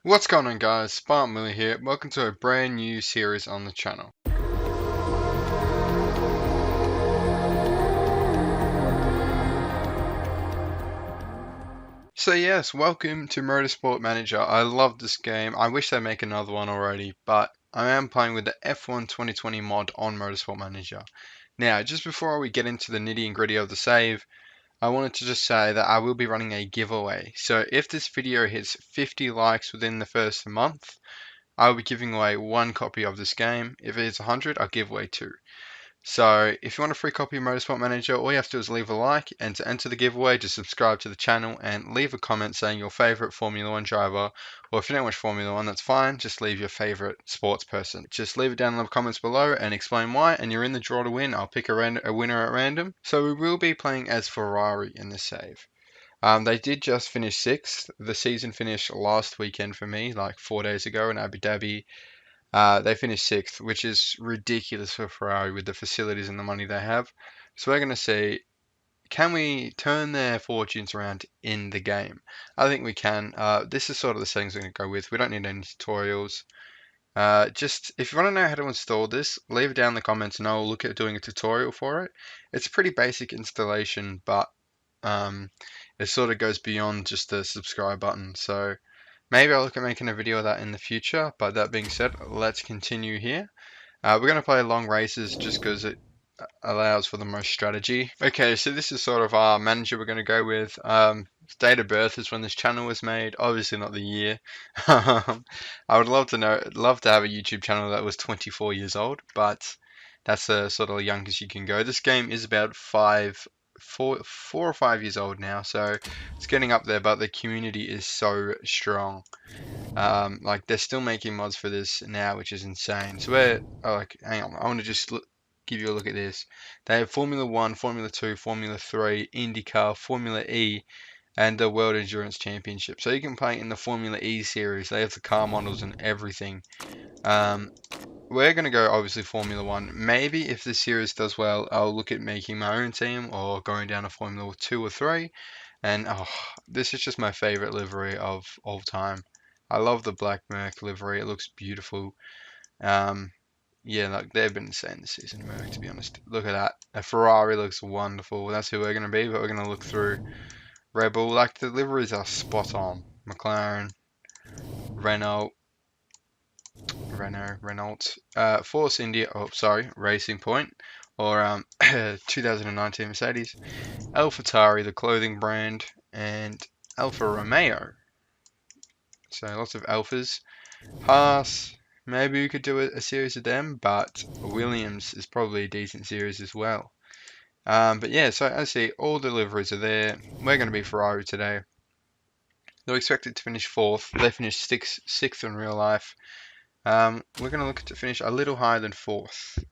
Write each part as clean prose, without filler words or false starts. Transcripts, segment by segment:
What's going on, guys? Spartan Miller here. Welcome to a brand new series on the channel. So yes, welcome to Motorsport Manager. I love this game. I wish they'd make another one already, but I am playing with the F1 2020 mod on Motorsport Manager. Now, just before we get into the nitty and gritty of the save, I wanted to just say that I will be running a giveaway. So if this video hits 50 likes within the first month, I'll be giving away one copy of this game. If it hits 100, I'll give away two. So if you want a free copy of Motorsport Manager, all you have to do is leave a like, and to enter the giveaway, just subscribe to the channel and leave a comment saying your favorite Formula 1 driver, or if you don't watch Formula 1, that's fine, just leave your favorite sports person. Just leave it down in the comments below and explain why, and you're in the draw to win. I'll pick a winner at random. So we will be playing as Ferrari in this save. They did just finish 6th. The season finished last weekend for me, like 4 days ago in Abu Dhabi. They finished 6th, which is ridiculous for Ferrari with the facilities and the money they have. So we're going to see, can we turn their fortunes around in the game? I think we can. This is sort of the settings we're going to go with. We don't need any tutorials. Just if you want to know how to install this, leave it down in the comments and I'll look at doing a tutorial for it. It's a pretty basic installation, but it sort of goes beyond just the subscribe button. So maybe I'll look at making a video of that in the future, but that being said, let's continue here. We're going to play long races just because it allows for the most strategy. Okay, so this is sort of our manager we're going to go with. Date of birth is when this channel was made, obviously not the year. I would love to have a YouTube channel that was 24 years old, but that's the sort of youngest you can go. This game is about 4 or 5 years old now, so it's getting up there, but the community is so strong. Like they're still making mods for this now, which is insane. So hang on, I want to just give you a look at this. They have Formula 1, Formula 2, Formula 3, IndyCar, Formula E, and the World Endurance Championship. So you can play in the Formula E series. They have the car models and everything. We're going to go obviously Formula 1. Maybe if this series does well, I'll look at making my own team or going down to Formula 2 or 3. And this is just my favorite livery of all time. I love the black Merc livery. It looks beautiful. Yeah, like they've been insane this season, Merc, to be honest. Look at that. A Ferrari looks wonderful. That's who we're going to be, but we're going to look through Red Bull. Like the liveries are spot on. McLaren, Renault, Renault, Force India, Racing Point, or 2019 Mercedes, AlphaTauri, the clothing brand, and Alfa Romeo. So lots of Alphas. Haas, maybe we could do a series of them, but Williams is probably a decent series as well. But yeah, so as I see, all the deliveries are there. We're going to be Ferrari today. They're expected to finish 4th. They finished 6th in real life. We're going to look to finish a little higher than 4th.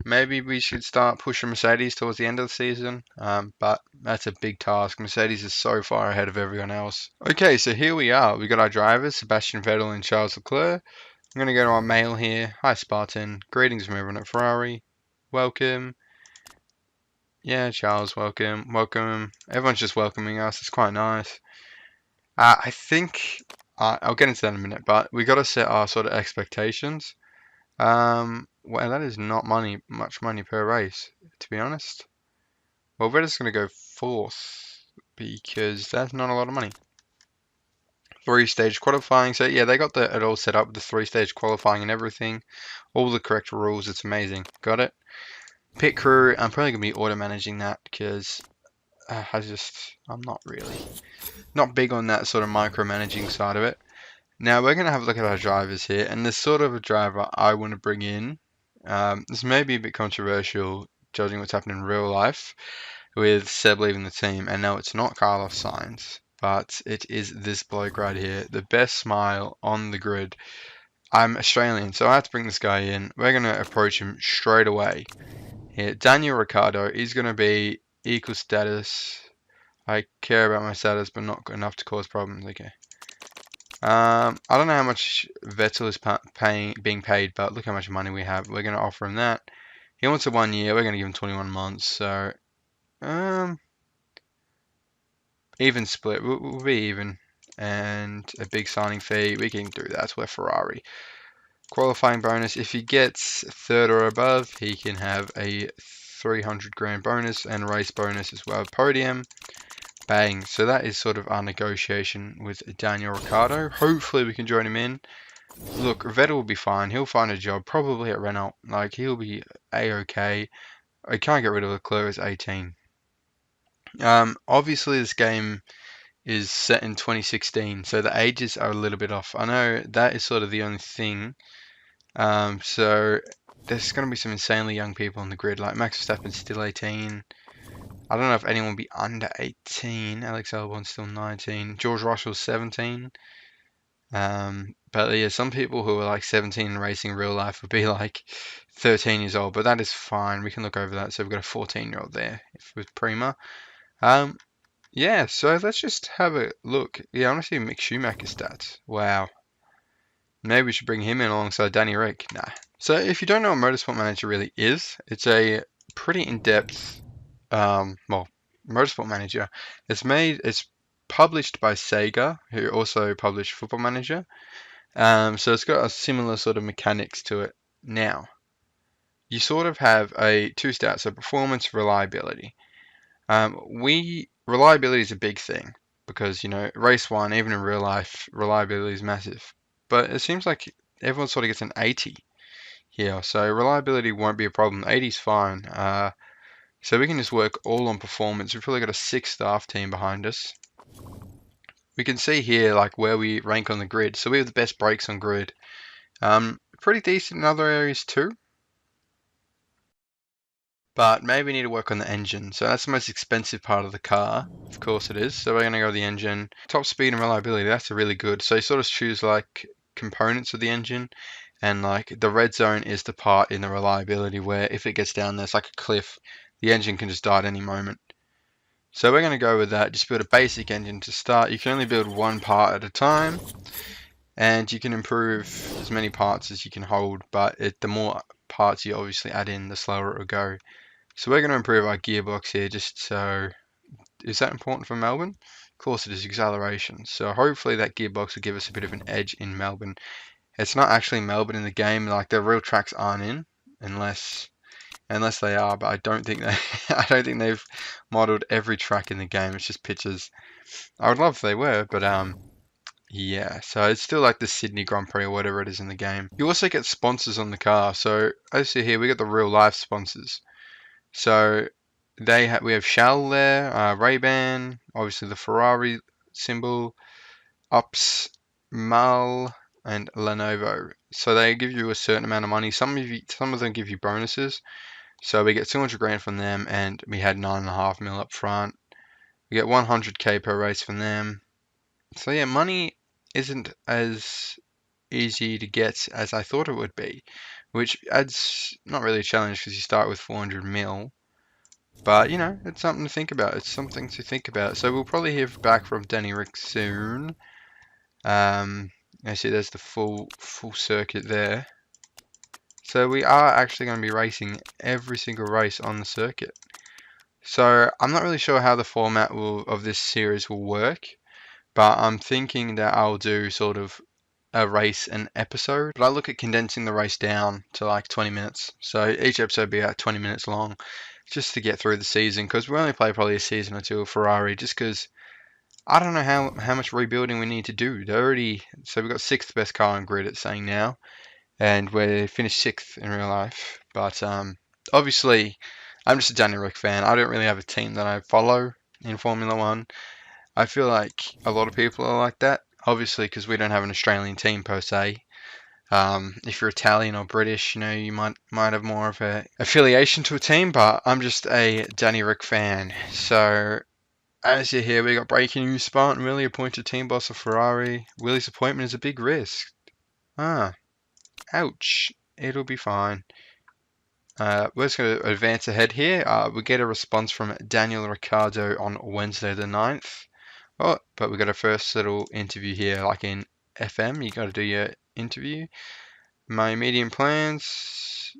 Maybe we should start pushing Mercedes towards the end of the season, but that's a big task. Mercedes is so far ahead of everyone else. Okay, so here we are. We got our drivers, Sebastian Vettel and Charles Leclerc. I'm going to go to our mail here. Hi, Spartan. Greetings from everyone at Ferrari. Welcome. Yeah, Charles, welcome. Welcome. Everyone's just welcoming us. It's quite nice. I think I'll get into that in a minute, but we got to set our sort of expectations. Well, that is not much money per race, to be honest. Well, we're just going to go 4th because that's not a lot of money. 3-stage qualifying. So yeah, they got it all set up, the 3-stage qualifying and everything. All the correct rules. It's amazing. Got it. Pit crew. I'm probably going to be auto managing that because I'm not big on that sort of micromanaging side of it. Now we're going to have a look at our drivers here, and this sort of a driver I want to bring in. This may be a bit controversial, judging what's happened in real life with Seb leaving the team, and no, it's not Carlos Sainz, but it is this bloke right here, the best smile on the grid. I'm Australian, so I have to bring this guy in. We're going to approach him straight away. Here, Daniel Ricciardo is going to be equal status. I care about my status, but not enough to cause problems. Okay. I don't know how much Vettel is being paid, but look how much money we have. We're going to offer him that. He wants a 1 year. We're going to give him 21 months. So, even split. We'll be even. and a big signing fee, we can do that with Ferrari. Qualifying bonus, if he gets third or above, he can have a 300 grand bonus and race bonus as well. Podium, bang. So that is sort of our negotiation with Daniel Ricciardo. Hopefully we can join him in. Look, Vettel will be fine. He'll find a job, probably at Renault. Like, he'll be A-okay. I can't get rid of Leclerc as 18. Obviously this game is set in 2016, so the ages are a little bit off. I know that is sort of the only thing. So there's going to be some insanely young people on the grid, like Max Verstappen's still 18. I don't know if anyone will be under 18. Alex Albon's still 19. George Russell's 17. But yeah, some people who are like 17 and racing in real life would be like 13 years old, but that is fine. We can look over that. So we've got a 14-year-old there with Prima. Yeah, so let's just have a look. Yeah, I want to see Mick Schumacher's stats. Wow. Maybe we should bring him in alongside Danny Rick. Nah. So if you don't know what Motorsport Manager really is, it's a pretty in-depth, well, Motorsport Manager. It's published by Sega, who also published Football Manager. So it's got a similar sort of mechanics to it. Now, you sort of have two stats, so performance, reliability. Reliability is a big thing because, race one, even in real life, reliability is massive. But it seems like everyone sort of gets an 80 here, so reliability won't be a problem. 80 is fine. So we can just work all on performance. We've probably got a 6 staff team behind us. We can see here like where we rank on the grid. So we have the best brakes on grid. Pretty decent in other areas too. But maybe we need to work on the engine. So that's the most expensive part of the car. Of course it is. So we're going to go with the engine. Top speed and reliability, that's a really good. So you sort of choose like components of the engine. And like the red zone is the part in the reliability where if it gets down there, it's like a cliff. The engine can just die at any moment. So we're going to go with that. Just build a basic engine to start. You can only build one part at a time. And you can improve as many parts as you can hold. But the more parts you obviously add in, the slower it will go. So we're going to improve our gearbox here just so... Is that important for Melbourne? Of course it is, acceleration. So hopefully that gearbox will give us a bit of an edge in Melbourne. It's not actually Melbourne in the game, like the real tracks aren't in, unless they are, but I don't think they've modeled every track in the game. It's just pictures. I would love if they were, but yeah, so it's still like the Sydney Grand Prix or whatever it is in the game. You also get sponsors on the car. So as you see here, we got the real life sponsors. So we have Shell there, Ray-Ban, obviously the Ferrari symbol, Ups, Mal, and Lenovo. So they give you a certain amount of money. Some of them give you bonuses. So we get 200 grand from them, and we had 9.5 mil up front. We get 100k per race from them. So yeah, money isn't as easy to get as I thought it would be, which adds not really a challenge because you start with 400 mil. But, it's something to think about. It's something to think about. So we'll probably hear back from Danny Rick soon. I see there's the full circuit there. So we are actually going to be racing every single race on the circuit. So I'm not really sure how the format of this series will work. But I'm thinking that I'll do sort of a race an episode. But I look at condensing the race down to like 20 minutes. So each episode will be about 20 minutes long. Just to get through the season, because we only play probably a season or two of Ferrari, just because I don't know how much rebuilding we need to do. So we've got 6th best car on grid, it's saying now, and we're finished 6th in real life. But obviously, I'm just a Danny Rick fan. I don't really have a team that I follow in Formula One. I feel like a lot of people are like that, obviously, because we don't have an Australian team per se. If you're Italian or British, you might have more of a affiliation to a team, but I'm just a Danny Rick fan. So as you hear, we got breaking news: Spartan Willie appointed team boss of Ferrari. Willie's appointment is a big risk. Ouch. It'll be fine. We're just going to advance ahead here. We get a response from Daniel Ricciardo on Wednesday the 9th. Oh, but we got a first little interview here, like in FM. You got to do your interview. My immediate plans,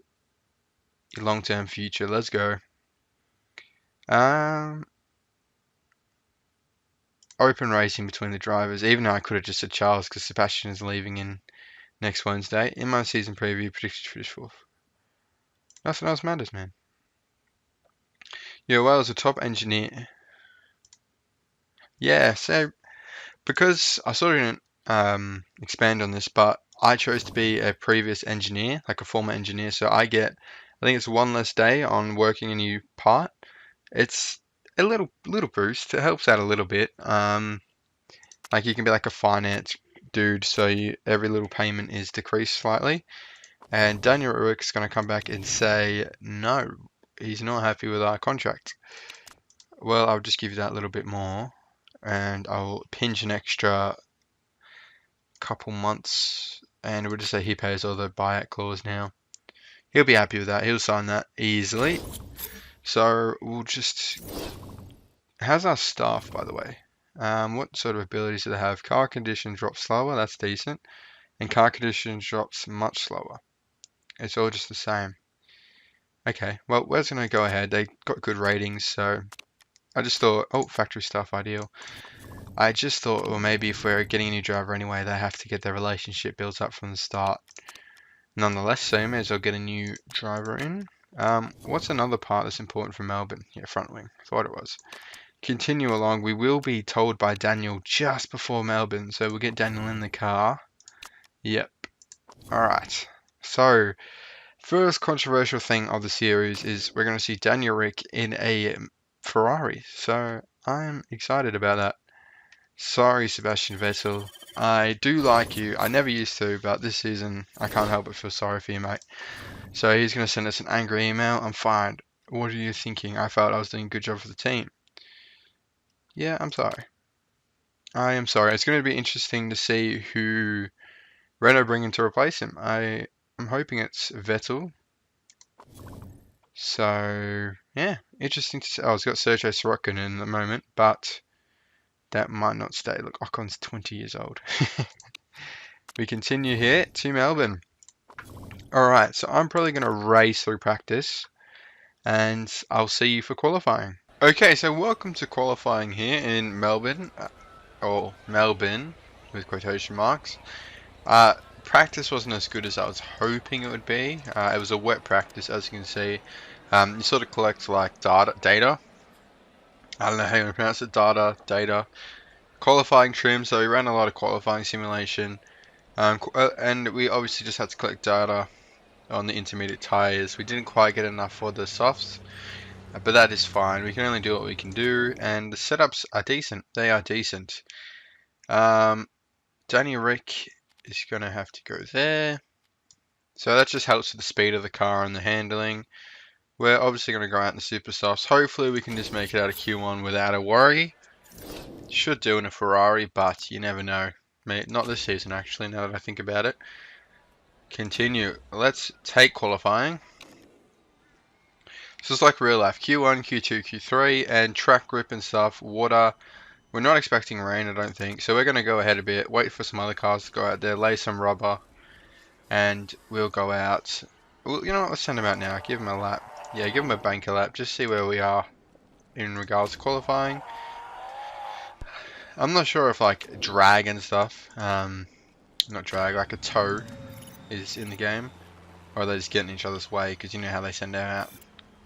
your long-term future. Let's go. open racing between the drivers, even though I could have just said Charles because Sebastian is leaving in next Wednesday. In my season preview, predicted to finish fourth. Nothing else matters, man. Yeah, well, as a top engineer. Yeah, so because I sort of didn't expand on this, but I chose to be a previous engineer, like a former engineer, so I think it's one less day on working a new part. It's a little boost. It helps out a little bit. Like you can be like a finance dude, so every little payment is decreased slightly. And Daniel Urik's going to come back and say no, he's not happy with our contract. Well, I'll just give you that little bit more, and I'll pinch an extra couple months, and we'll just say he pays all the buyout clause now. He'll be happy with that. He'll sign that easily. So we'll just. How's our staff, by the way? What sort of abilities do they have? Car condition drops slower. That's decent. And car condition drops much slower. It's all just the same. Okay, well, we're going to go ahead. They got good ratings, so I just thought, oh, factory staff ideal. I just thought, well, maybe if we're getting a new driver anyway, they have to get their relationship built up from the start. Nonetheless, so you may as well get a new driver in. What's another part that's important for Melbourne? Yeah, front wing. Thought it was. Continue along. We will be told by Daniel just before Melbourne, so we'll get Daniel in the car. Yep. Alright. So, first controversial thing of the series is we're going to see Daniel Rick in a Ferrari. So, I'm excited about that. Sorry, Sebastian Vettel. I do like you. I never used to, but this season I can't help but feel sorry for you, mate. So he's going to send us an angry email. I'm fired. What are you thinking? I felt I was doing a good job for the team. Yeah, I'm sorry. I am sorry. It's going to be interesting to see who Renault bring in to replace him. I'm hoping it's Vettel. So, yeah, interesting to see. Oh, it's got Sergio Sorokin in the moment, but that might not stay. Look, Ocon's 20 years old. We continue here to Melbourne. Alright, so I'm probably going to race through practice, and I'll see you for qualifying. Okay, so welcome to qualifying here in Melbourne, or Melbourne, with quotation marks. Practice wasn't as good as I was hoping it would be. It was a wet practice, as you can see. You sort of collect like data. I don't know how you pronounce it, data. Qualifying trim, so we ran a lot of qualifying simulation. And we obviously just had to collect data on the intermediate tires. We didn't quite get enough for the softs, but that is fine. We can only do what we can do, and the setups are decent. They are decent. Danny Rick is going to have to go there. So that just helps with the speed of the car and the handling. We're obviously going to go out in the super softs. Hopefully we can just make it out of Q1 without a worry. Should do in a Ferrari, but you never know. Not this season, actually, now that I think about it. Continue. Let's take qualifying. So it's like real life. Q1, Q2, Q3, and track grip and stuff. Water. We're not expecting rain, I don't think. So we're going to go ahead a bit, wait for some other cars to go out there, lay some rubber, and we'll go out. Well, you know what? Let's send them out now. Give them a lap. Yeah, give them a banker lap. Just see where we are in regards to qualifying. I'm not sure if like drag and stuff, not drag, like a tow is in the game, or they're just getting in each other's way, because you know how they send out,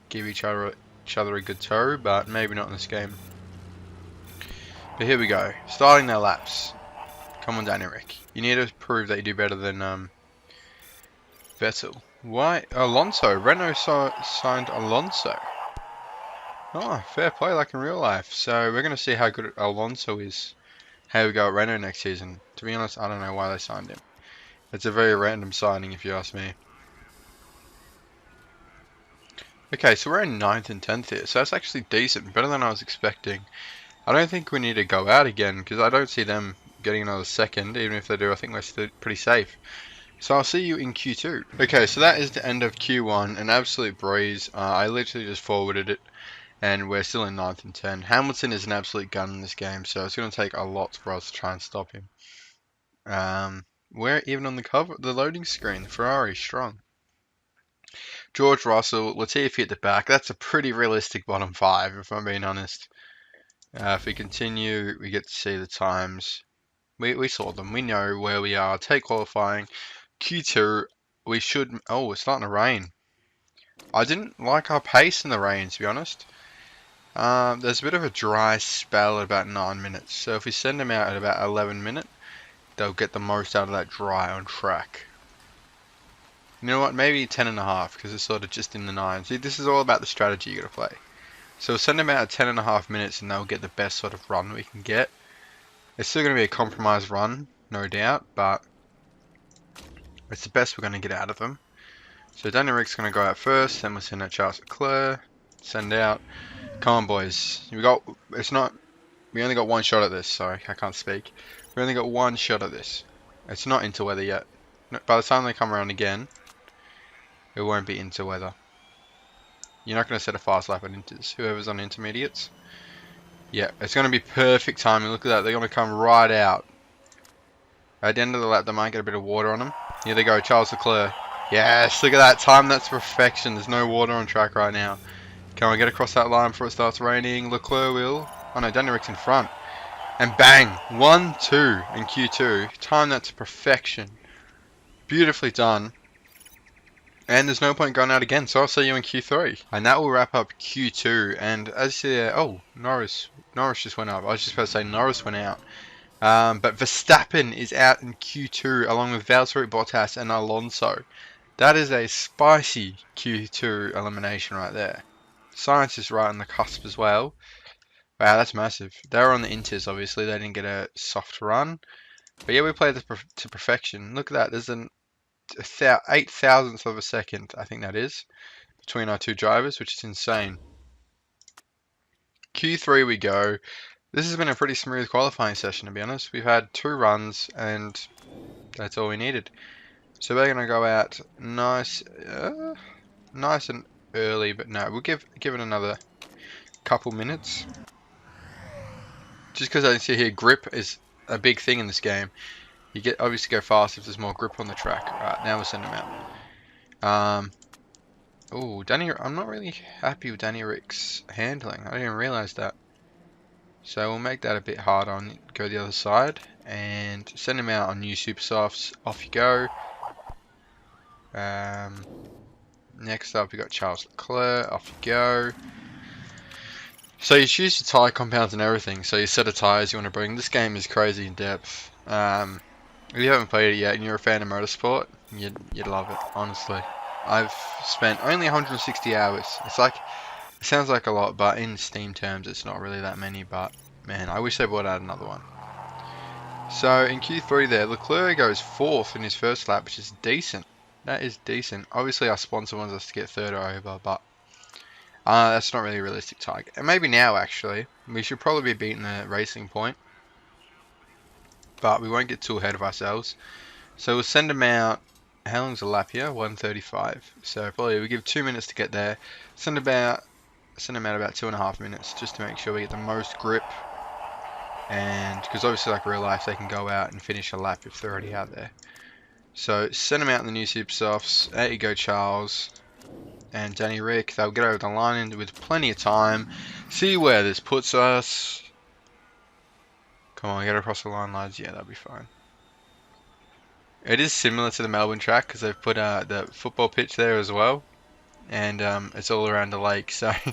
give each other a good tow, but maybe not in this game. But here we go, starting their laps. Come on, Danny Rick. You need to prove that you do better than Vettel. Why? Alonso. Renault signed Alonso. Oh, fair play like in real life. So we're going to see how good Alonso is. How we go at Renault next season. To be honest, I don't know why they signed him. It's a very random signing if you ask me. Okay, so we're in 9th and 10th here. So that's actually decent. Better than I was expecting. I don't think we need to go out again, because I don't see them getting another second. Even if they do, I think we're still pretty safe. So I'll see you in Q2. Okay, so that is the end of Q1. An absolute breeze. I literally just forwarded it. And we're still in 9th and 10. Hamilton is an absolute gun in this game, so it's going to take a lot for us to try and stop him. We're even on the loading screen. Ferrari, strong. George Russell, Latifi at the back. That's a pretty realistic bottom 5, if I'm being honest. If we continue, we get to see the times. We saw them. We know where we are. Take qualifying. Q2, we should... Oh, it's starting to rain. I didn't like our pace in the rain, to be honest. There's a bit of a dry spell at about 9 minutes. So if we send them out at about 11 minutes, they'll get the most out of that dry on track. You know what? Maybe 10.5 because it's sort of just in the 9. See, this is all about the strategy you got to play. So we'll send them out at 10.5 minutes and they'll get the best sort of run we can get. It's still going to be a compromised run, no doubt, but it's the best we're going to get out of them. So Danny Rick's going to go out first, then we'll send out Charles Leclerc. Send out. Come on, boys. We only got one shot at this. Sorry, I can't speak. We only got one shot at this. It's not into weather yet. By the time they come around again, it won't be into weather. You're not going to set a fast lap at inters. Whoever's on intermediates. Yeah, it's going to be perfect timing. Look at that. They're going to come right out. At the end of the lap, they might get a bit of water on them. Here they go, Charles Leclerc. Yes, look at that. Time that's perfection. There's no water on track right now. Can we get across that line before it starts raining? Leclerc will. Oh no, Danny Rick's in front. And bang! 1-2 in Q2. Time that to perfection. Beautifully done. And there's no point going out again, so I'll see you in Q3. And that will wrap up Q2. And as you see there, oh, Norris just went up. I was just about to say Norris went out. But Verstappen is out in Q2 along with Valtteri Bottas and Alonso. That is a spicy Q2 elimination right there. Science is right on the cusp as well. Wow, that's massive. They were on the inters, obviously. They didn't get a soft run. But yeah, we played this to perfection. Look at that. There's an 8,000th of a second, I think that is, between our two drivers, which is insane. Q3 we go. This has been a pretty smooth qualifying session, to be honest. We've had 2 runs, and that's all we needed. So we're going to go out nice and early, but no, we'll give it another couple minutes. Just because I see here, grip is a big thing in this game. You get obviously go fast if there's more grip on the track. Right, now we'll send him out. Oh, I'm not really happy with Danny Rick's handling. I didn't even realize that. So we'll make that a bit harder on go the other side and send him out on new super softs. Off you go. Next up we got Charles Leclerc. Off you go. So you choose your tyre compounds and everything. So you set of tyres you want to bring. This game is crazy in depth. If you haven't played it yet and you're a fan of motorsport, you'd love it, honestly. I've spent only 160 hours. It sounds like a lot, but in Steam terms it's not really that many, but man, I wish they brought out another one. So in Q3 there, Leclerc goes 4th in his first lap, which is decent. That is decent. Obviously our sponsor wants us to get 3rd or over, but that's not really a realistic target. And maybe now actually, we should probably be beating the racing point. But we won't get too ahead of ourselves. So we'll send them out. How long's a lap here? 1:35. So probably we give 2 minutes to get there. Send them out about 2.5 minutes just to make sure we get the most grip. And because obviously like real life they can go out and finish a lap if they're already out there. So send them out in the new super softs. Out you go, Charles and Danny Rick. They'll get over the line with plenty of time. See where this puts us. Come on, get across the line, lads. Yeah, that'll be fine. It is similar to the Melbourne track because they've put the football pitch there as well. And it's all around the lake. So you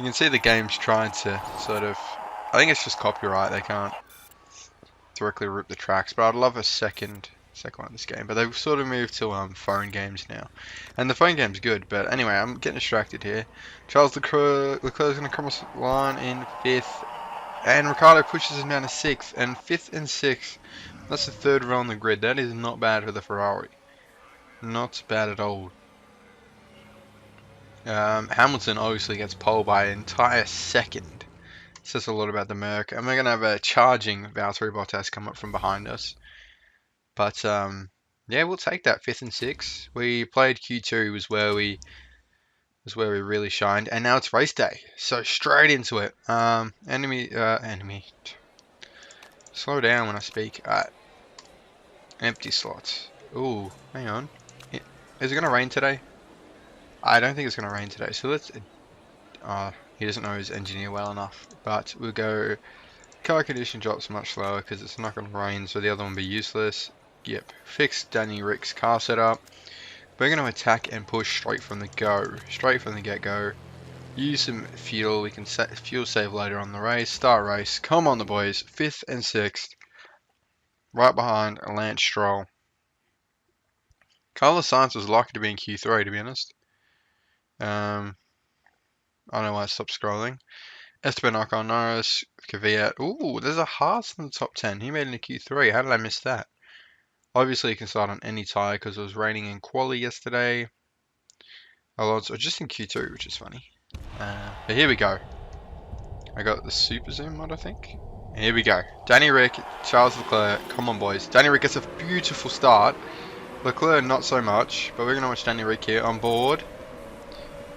can see the game's trying to sort of... I think it's just copyright. They can't directly rip the tracks. But I'd love a second one in this game. But they've sort of moved to phone games now. And the phone game's good. But anyway, I'm getting distracted here. Charles Leclerc's going to come across the line in 5th. And Ricardo pushes him down to 6th, and 5th and 6th. That's the 3rd row on the grid. That is not bad for the Ferrari. Not bad at all. Hamilton obviously gets pole by an entire second. Says a lot about the Merc. And we're going to have a charging Valtteri Bottas come up from behind us. But, yeah, we'll take that 5th and 6th. We played Q2 was where we really shined, and now it's race day, so straight into it. Enemy. Slow down when I speak. Empty slots. Ooh, hang on. Is it gonna rain today? I don't think it's gonna rain today. So let's. he doesn't know his engineer well enough. But we'll go car condition drops much lower because it's not going to rain, so the other one will be useless. Yep, fix Danny Rick's car setup. We're going to attack and push straight from the get-go. Use some fuel. We can fuel save later on the race. Start race. Come on, the boys. 5th and 6th. Right behind Lance Stroll. Carlos Sainz was lucky to be in Q3, to be honest. I don't know why I stopped scrolling. Esteban Ocon, Norris, Kvyat. Ooh, there's a Haas in the top 10. He made it into Q3. How did I miss that? Obviously, you can start on any tyre because it was raining in quali yesterday. Alonso just in Q2, which is funny. But here we go. I got the Super Zoom mod, I think. And here we go. Danny Rick, Charles Leclerc. Come on, boys. Danny Rick gets a beautiful start. Leclerc, not so much. But we're going to watch Danny Rick here on board.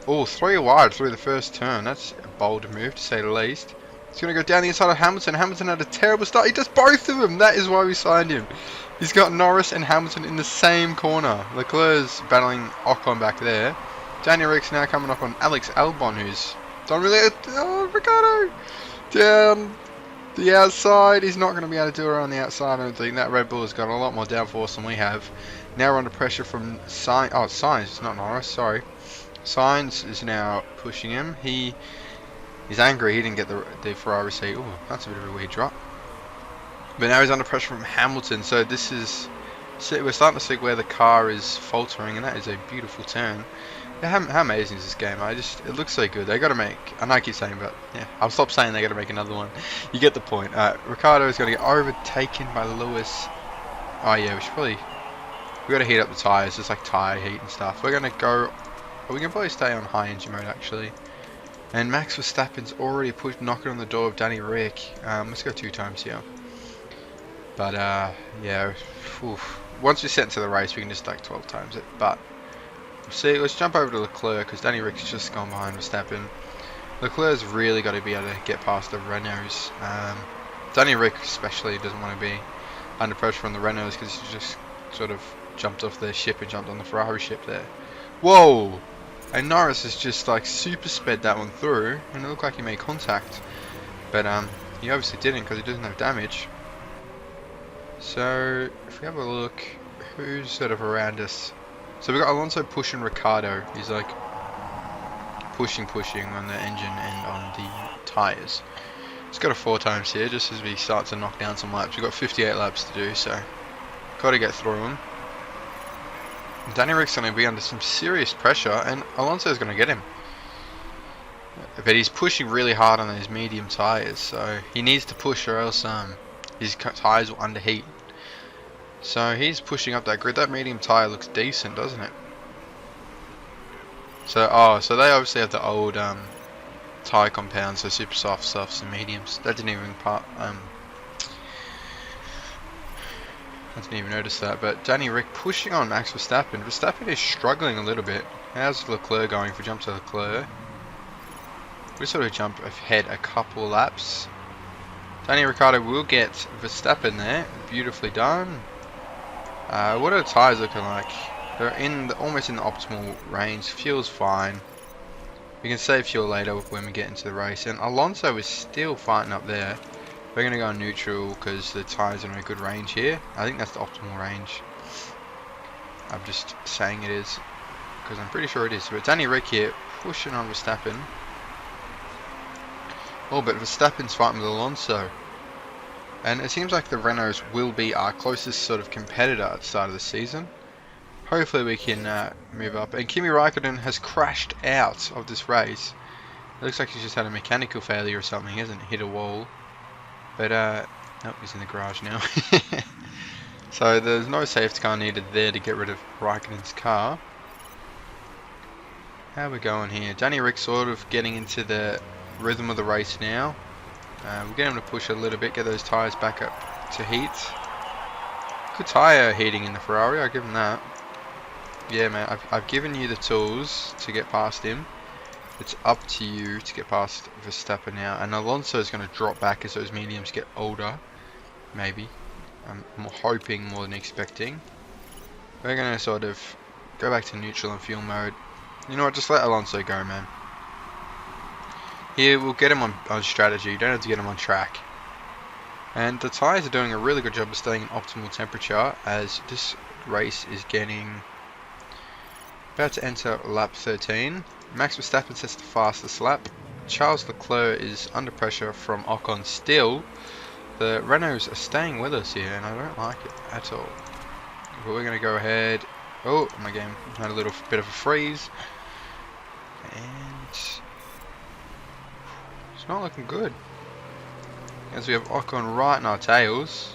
Oh, 3 wide through the first turn. That's a bold move, to say the least. He's going to go down the inside of Hamilton. Hamilton had a terrible start. He does both of them. That is why we signed him. He's got Norris and Hamilton in the same corner. Leclerc's battling Ocon back there. Danny Rick's now coming up on Alex Albon, who's done really... Oh, Ricciardo! Down the outside. He's not going to be able to do it on the outside, I don't think. That Red Bull has got a lot more downforce than we have. Now we're under pressure from Sainz. Oh, Sainz, not Norris, sorry. Sainz is now pushing him. He's angry he didn't get the Ferrari seat. Oh, that's a bit of a weird drop. But now he's under pressure from Hamilton. So this is... We're starting to see where the car is faltering, and that is a beautiful turn. Yeah, how amazing is this game? It looks so good. They got to make... I know I keep saying, but yeah, I'll stop saying they got to make another one. You get the point. Ricciardo is going to get overtaken by Lewis. Oh yeah, we got to heat up the tyres, just like tyre heat and stuff. We're going to go... We can probably stay on high engine mode actually. And Max Verstappen's already knocking on the door of Danny Rick. Let's go 2 times here. But yeah, once we set into the race, we can just like 12 times it. But we'll see, let's jump over to Leclerc because Danny Rick's just gone behind Verstappen. Leclerc's really got to be able to get past the Renaults. Danny Rick especially doesn't want to be under pressure from the Renaults because he just sort of jumped off their ship and jumped on the Ferrari ship there. Whoa! And Norris has just like super sped that one through, and it looked like he made contact, but he obviously didn't because he doesn't have damage. So if we have a look, who's sort of around us? So we got Alonso pushing Ricciardo. He's like pushing on the engine and on the tyres. He's got a 4 times here just as we start to knock down some laps. We've got 58 laps to do, so got to get through them. Danny Rick's going to be under some serious pressure, and Alonso's going to get him. But he's pushing really hard on those medium tyres, so he needs to push or else his tyres will underheat. So he's pushing up that grid. That medium tyre looks decent, doesn't it? So, so they obviously have the old tyre compounds, so super soft, softs and mediums. That didn't even I didn't even notice that, but Danny Rick pushing on Max Verstappen. Verstappen is struggling a little bit. How's Leclerc going? If we jump to Leclerc, we sort of jump ahead a couple laps. Danny Ricciardo will get Verstappen there. Beautifully done. What are the tyres looking like? They're almost in the optimal range. Fuel's fine. We can save fuel later when we get into the race. And Alonso is still fighting up there. We're going to go on neutral because the tyres are in a good range here. I think that's the optimal range. I'm just saying it is because I'm pretty sure it is. But Danny Rick here pushing on Verstappen. Oh, but Verstappen's fighting with Alonso. And it seems like the Renaults will be our closest sort of competitor at the start of the season. Hopefully we can move up. And Kimi Raikkonen has crashed out of this race. It looks like he's just had a mechanical failure or something. He hasn't hit a wall. But, nope, he's in the garage now. So there's no safety car needed there to get rid of Raikkonen's car. How are we going here? Danny Rick sort of getting into the rhythm of the race now. We'll get him to push a little bit, get those tyres back up to heat. Good tyre heating in the Ferrari, I'll give him that. Yeah, man, I've given you the tools to get past him. It's up to you to get past Verstappen now. And Alonso is going to drop back as those mediums get older. Maybe. I'm hoping more than expecting. We're going to sort of go back to neutral and fuel mode. You know what, just let Alonso go, man. Here, we'll get him on strategy. You don't have to get him on track. And the tyres are doing a really good job of staying in optimal temperature as this race is getting about to enter lap 13. Max Verstappen sets the fastest lap. Charles Leclerc is under pressure from Ocon still. The Renaults are staying with us here and I don't like it at all. But we're going to go ahead. Oh, my game had a little bit of a freeze. And it's not looking good. As we have Ocon right in our tails.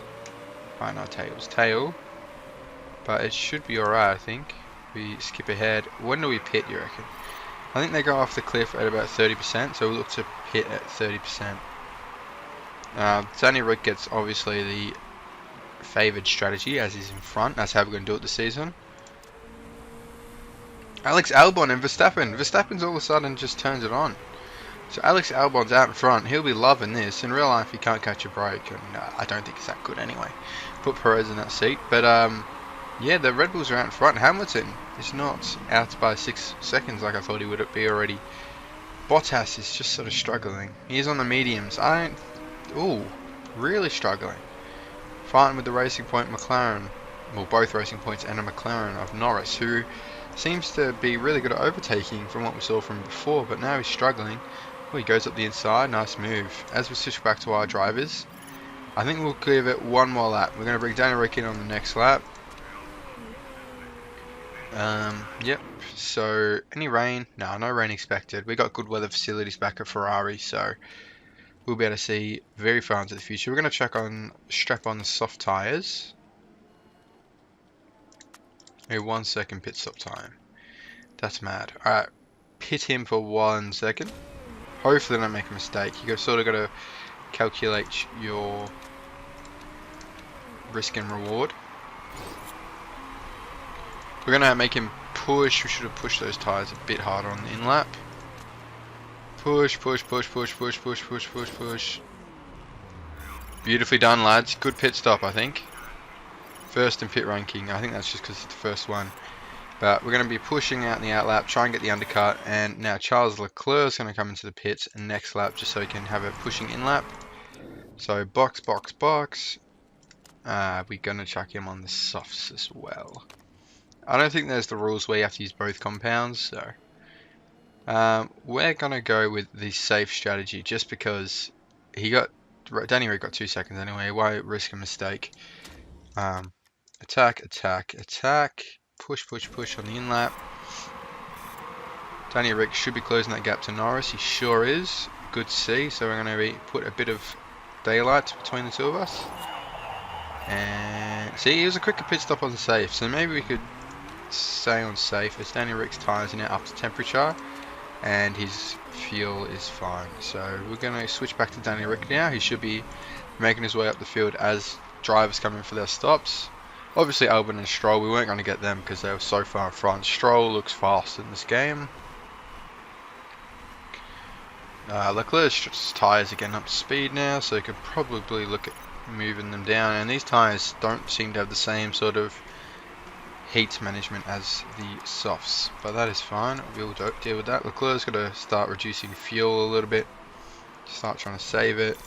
Right in our tail. But it should be alright, I think. We skip ahead. When do we pit, you reckon? I think they go off the cliff at about 30%, so we'll look to pit at 30%. Danny Rick gets obviously the favoured strategy as he's in front. That's how we're going to do it this season. Alex Albon and Verstappen. Verstappen's all of a sudden just turns it on. So Alex Albon's out in front. He'll be loving this. In real life, he can't catch a break, and I don't think he's that good anyway. Put Perez in that seat, but yeah, the Red Bulls are out in front. Hamilton is not out by 6 seconds like I thought he would be already. Bottas is just sort of struggling. He's on the mediums. Ooh, really struggling. Fighting with the Racing Point McLaren. Well, both Racing Points and a McLaren of Norris, who seems to be really good at overtaking from what we saw from before, but now he's struggling. Oh, he goes up the inside. Nice move. As we switch back to our drivers, I think we'll give it one more lap. We're going to bring Danny Rick in on the next lap. Yep. So, any rain? No, no rain expected. We got good weather facilities back at Ferrari, so we'll be able to see very far into the future. We're going to strap on the soft tyres. A 1 second pit stop time. That's mad. Alright, pit him for 1 second. Hopefully don't make a mistake. You sort of got to calculate your risk and reward. We're going to make him push. We should have pushed those tyres a bit harder on the in-lap. Push. Beautifully done, lads. Good pit stop, I think. First in pit ranking. I think that's just because it's the first one. But we're going to be pushing out in the outlap, try and get the undercut. And now Charles Leclerc is going to come into the pits and next lap just so he can have a pushing in-lap. So box. We're going to chuck him on the softs as well. I don't think there's the rules where you have to use both compounds, so we're gonna go with the safe strategy just because Danny Rick got 2 seconds anyway. Why risk a mistake? Attack, push on the in-lap. Danny Rick should be closing that gap to Norris. He sure is. Good to see. So we're gonna put a bit of daylight between the two of us. And see, it was a quicker pit stop on safe, so maybe we could stay on safe as Danny Rick's tyres are now up to temperature and his fuel is fine. So we're going to switch back to Danny Rick now. He should be making his way up the field as drivers come in for their stops. Obviously Albon and Stroll, we weren't going to get them because they were so far in front. Stroll looks fast in this game. Leclerc's tyres are getting up to speed now, so you could probably look at moving them down, and these tyres don't seem to have the same sort of heat management as the softs, but that is fine. We'll deal with that. Leclerc's got to start reducing fuel a little bit, start trying to save it.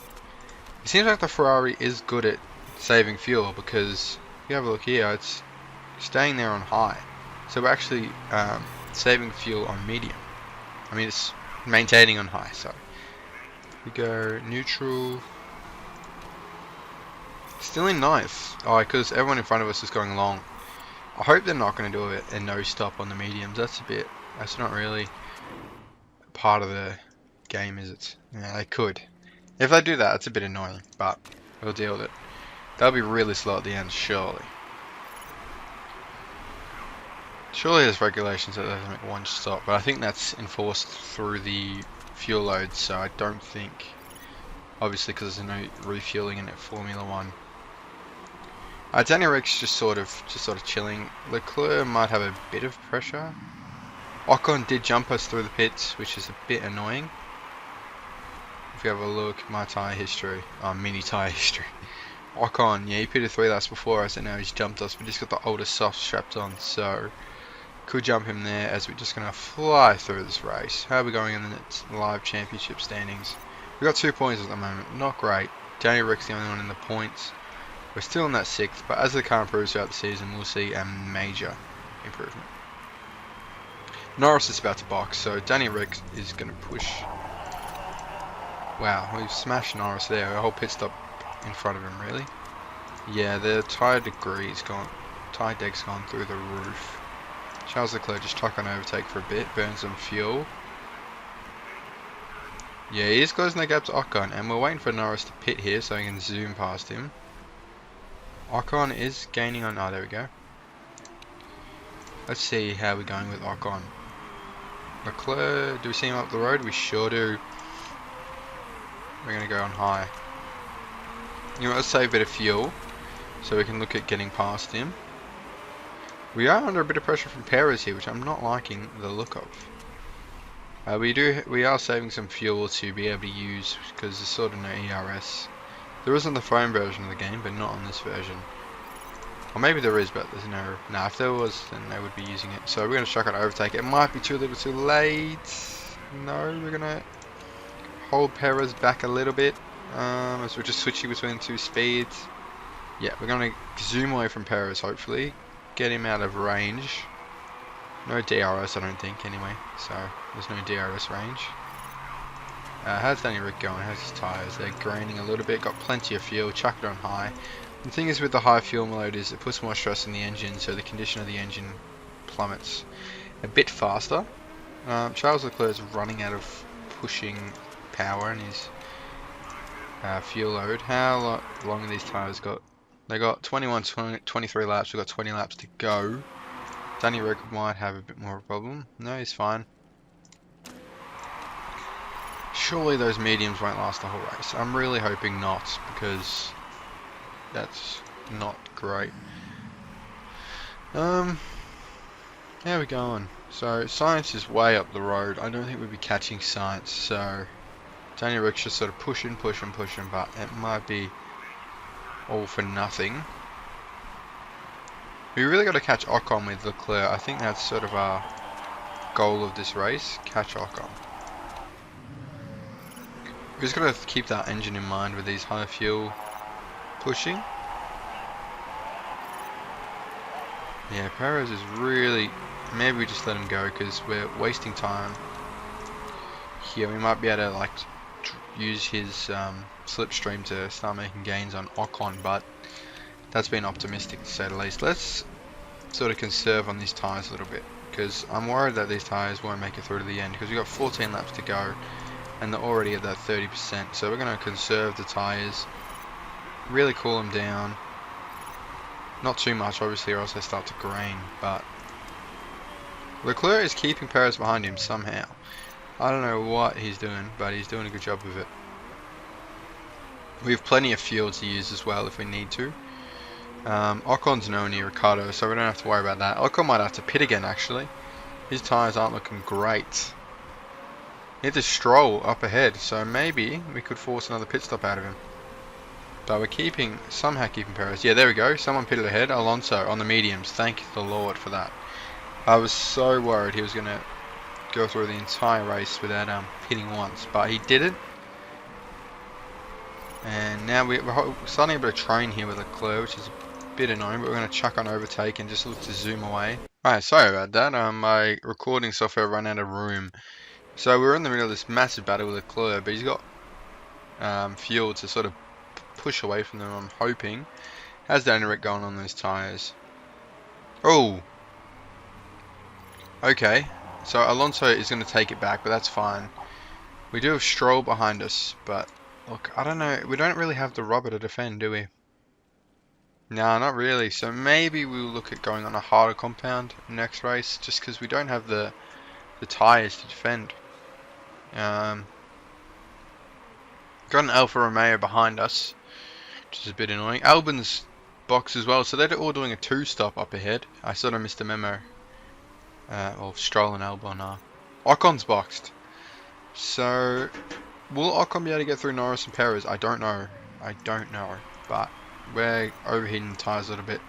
It seems like the Ferrari is good at saving fuel because if you have a look here, it's staying there on high, so we're actually saving fuel on medium. I mean, it's maintaining on high. So we go neutral. Still in ninth. Oh, because everyone in front of us is going long. I hope they're not going to do a no stop on the mediums. That's not really part of the game, is it? Yeah, they could. If they do that, it's a bit annoying, but we'll deal with it. They'll be really slow at the end, surely. Surely there's regulations that they have to make one stop, but I think that's enforced through the fuel load, so I don't think, obviously because there's no refueling in it, Formula 1. Danny Rick's just sort of chilling. Leclerc might have a bit of pressure. Ocon did jump us through the pits, which is a bit annoying. If you have a look at my tyre history, mini tyre history. Ocon, yeah, he pitted 3 laps before us and now he's jumped us, but he's got the older soft strapped on, so Could jump him there as we're just going to fly through this race. How are we going in the live championship standings? We've got 2 points at the moment. Not great. Danny Rick's the only one in the points. We're still in that 6th, but as the car improves throughout the season, we'll see a major improvement. Norris is about to box, so Danny Rick is going to push. Wow, we've smashed Norris there. A whole pit stop in front of him, really. Yeah, the tyre deck's gone through the roof. Charles Leclerc just tuck on overtake for a bit, burn some fuel. Yeah, he is closing the gap to Ocon, and we're waiting for Norris to pit here so he can zoom past him. Ocon is gaining on... oh, there we go. Let's see how we're going with Ocon. Leclerc, do we see him up the road? We sure do. We're going to go on high. You know, let's save a bit of fuel so we can look at getting past him. We are under a bit of pressure from Perez here, which I'm not liking the look of. We are saving some fuel to be able to use because there's sort of no ERS. There is on the phone version of the game, but not on this version. Or maybe there is, but there's no... nah, if there was, then they would be using it. So we're going to chuck on overtake. It might be too little too late. No, we're going to hold Perez back a little bit. As we're just switching between 2 speeds. Yeah, we're going to zoom away from Perez, hopefully. Get him out of range. No DRS, I don't think, anyway. So, there's no DRS range. How's Danny Rick going? How's his tyres? They're graining a little bit. Got plenty of fuel. Chuck it on high. The thing is with the high fuel load is it puts more stress on the engine, so the condition of the engine plummets a bit faster. Charles Leclerc is running out of pushing power in his fuel load. How long have these tyres got? They got 23 laps. We've got 20 laps to go. Danny Rick might have a bit more of a problem. No, he's fine. Surely those mediums won't last the whole race. I'm really hoping not, because that's not great. How are we going? So Science is way up the road. I don't think we'll be catching Science, so Danny Rick's just sort of pushing, but it might be all for nothing. We really got to catch Ocon with Leclerc. I think that's sort of our goal of this race. Catch Ocon. We just got to keep that engine in mind with these high fuel pushing. Yeah, Perez is really... maybe we just let him go because we're wasting time here. We might be able to like use his slipstream to start making gains on Ocon, but that's been optimistic to say the least. Let's sort of conserve on these tyres a little bit because I'm worried that these tyres won't make it through to the end because we've got 14 laps to go and they're already at that 30%. So we're going to conserve the tyres, really cool them down. Not too much obviously or else they start to grain, but Leclerc is keeping Perez behind him somehow. I don't know what he's doing, but he's doing a good job of it. We have plenty of fuel to use as well if we need to. Ocon's nowhere near Ricardo, so we don't have to worry about that. Ocon might have to pit again, actually. His tyres aren't looking great. Need to Stroll up ahead, so maybe we could force another pit stop out of him. But we're somehow keeping Perez. Yeah, there we go. Someone pitted ahead. Alonso on the mediums. Thank the Lord for that. I was so worried he was going to go through the entire race without pitting once, but he did it. And now we're starting a bit of train here with Leclerc, which is a bit annoying, but we're going to chuck on overtake and just look to zoom away. Alright, sorry about that. My recording software ran out of room. So we're in the middle of this massive battle with Leclerc, but he's got fuel to sort of push away from them, I'm hoping. How's Danny Rick going on those tyres? Oh! Okay, so Alonso is going to take it back, but that's fine. We do have Stroll behind us, but look, I don't know. We don't really have the rubber to defend, do we? No, not really. So maybe we'll look at going on a harder compound next race, just because we don't have the tyres to defend. Got an Alfa Romeo behind us, which is a bit annoying. Albon's box as well, so they're all doing a 2-stop up ahead. I sort of missed a memo. Well, Stroll and Albon are. Ocon's boxed. So, will Ocon be able to get through Norris and Perez? I don't know. But we're overheating the tyres a little bit.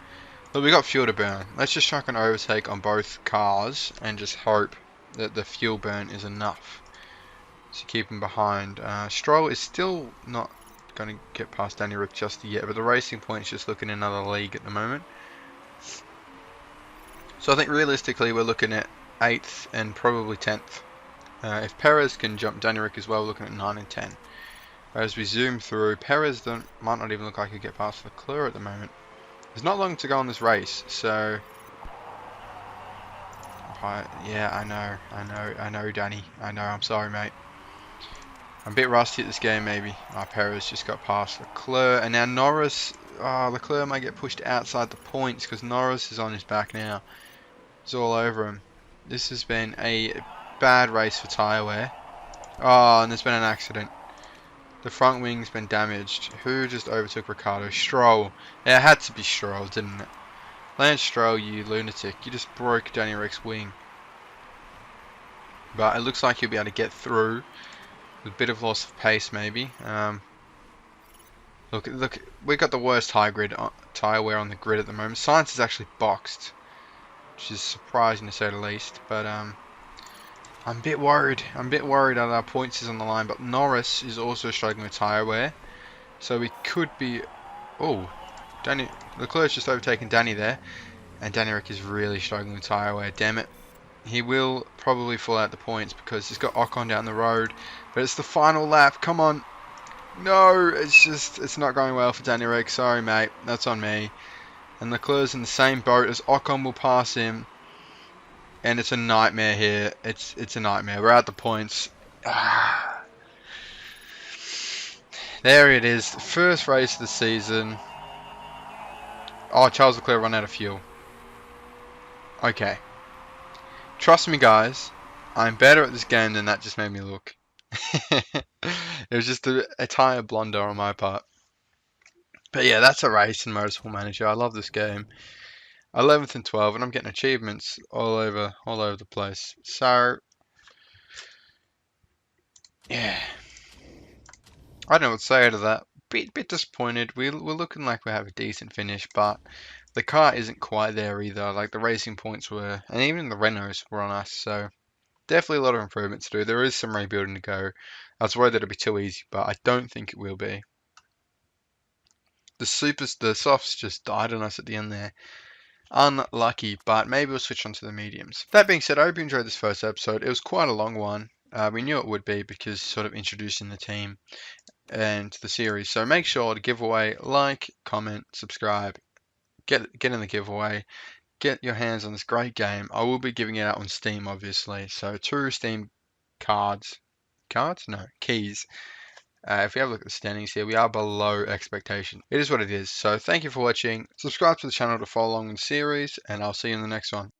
But we got fuel to burn. Let's just chuck an overtake on both cars and just hope that the fuel burn is enough to keep him behind. Stroll is still not going to get past Danny Rick just yet, but the Racing Point is just looking in another league at the moment. So I think realistically we're looking at 8th and probably 10th. If Perez can jump Danny Rick as well, we're looking at 9 and 10. As we zoom through, Perez might not even look like he'll get past Leclerc at the moment. There's not long to go on this race, so... yeah, I know, Danny. I know, I'm sorry, mate. I'm a bit rusty at this game, maybe. Perez just got past Leclerc, and now Norris... Leclerc might get pushed outside the points, because Norris is on his back now. It's all over him. This has been a bad race for tyre wear. Oh, and there's been an accident. The front wing's been damaged. Who just overtook Ricciardo? Stroll. Yeah, it had to be Stroll, didn't it? Lance Stroll, you lunatic. You just broke Danny Rick's wing. But it looks like he'll be able to get through. With a bit of loss of pace, maybe. Look, we got the worst tyre wear on the grid at the moment. Sainz is actually boxed, which is surprising to say the least. But I'm a bit worried. I'm a bit worried that our points is on the line. But Norris is also struggling with tyre wear, so we could be. Oh, Leclerc's just overtaken Danny there, and Danny Rick is really struggling with tyre wear. Damn it. He will probably fall out the points because he's got Ocon down the road. But it's the final lap. Come on. No, it's not going well for Danny Rick. Sorry, mate. That's on me. And Leclerc's in the same boat as Ocon will pass him. And it's a nightmare here. It's a nightmare. We're at the points. There it is. The first race of the season. Oh, Charles Leclerc run out of fuel. Okay. Trust me, guys. I'm better at this game than that just made me look. It was just a tyre blunder on my part. But yeah, that's a race in Motorsport Manager. I love this game. 11th and 12th, and I'm getting achievements all over the place. So yeah, I don't know what to say to that. Bit disappointed. We're looking like we have a decent finish, but the car isn't quite there either. Like the Racing Points were, and even the Renaults were on us. So definitely a lot of improvement to do. There is some rebuilding to go. I was worried that it'd be too easy, but I don't think it will be. The softs just died on us at the end there. Unlucky, but maybe we'll switch on to the mediums. That being said, I hope you enjoyed this first episode. It was quite a long one. We knew it would be because sort of introducing the team and the series. So make sure to give away, like, comment, subscribe, get in the giveaway, get your hands on this great game. I will be giving it out on Steam, obviously. So 2 Steam keys. If we have a look at the standings here, we are below expectation. It is what it is. So thank you for watching. Subscribe to the channel to follow along in the series, and I'll see you in the next one.